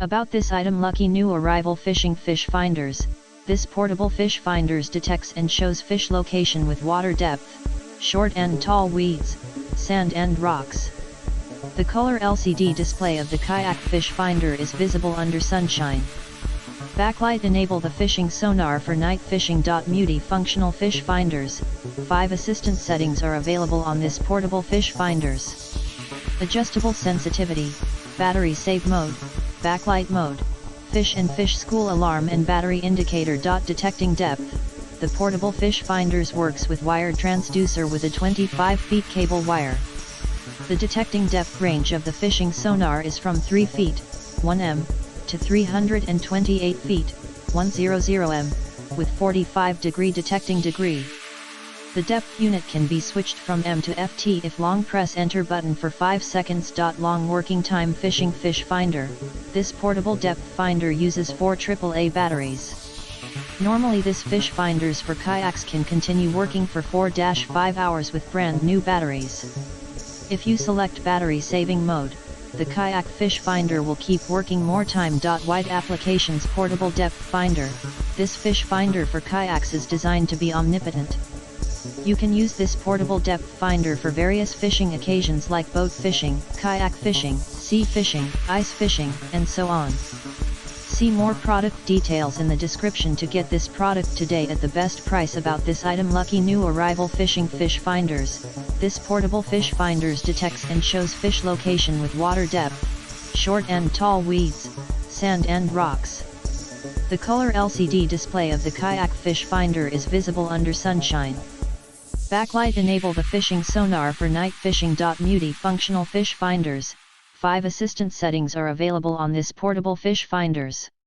About this item: lucky new arrival fishing fish finders. This portable fish finders detects and shows fish location with water depth, short and tall weeds, sand and rocks. The color LCD display of the kayak fish finder is visible under sunshine. Backlight enable the fishing sonar for night fishing. Muti Functional Fish Finders. 5 assistant settings are available on this portable fish finders. Adjustable sensitivity, battery save mode, backlight mode, fish and fish school alarm and battery indicator. Detecting depth. The portable fish finders works with wired transducer with a 25 feet cable wire. The detecting depth range of the fishing sonar is from 3 feet, 1 m, to 328 feet, 100 m, with 45-degree detecting degree. The depth unit can be switched from M to FT if long. Press enter button for 5 seconds. Long working time fishing fish finder. This portable depth finder uses 4 AAA batteries. Normally this fish finders for kayaks can continue working for 4-5 hours with brand new batteries. If you select battery saving mode, the kayak fish finder will keep working more time. Wide applications portable depth finder. This fish finder for kayaks is designed to be omnipotent. You can use this portable depth finder for various fishing occasions like boat fishing, kayak fishing, sea fishing, ice fishing, and so on. See more product details in the description to get this product today at the best price. About this item: lucky new arrival fishing fish finders. This portable fish finders detects and shows fish location with water depth, short and tall weeds, sand and rocks. The color LCD display of the kayak fish finder is visible under sunshine. Backlight enable the fishing sonar for night fishing. Muti Functional Fish Finders. 5 assistant settings are available on this portable fish finders.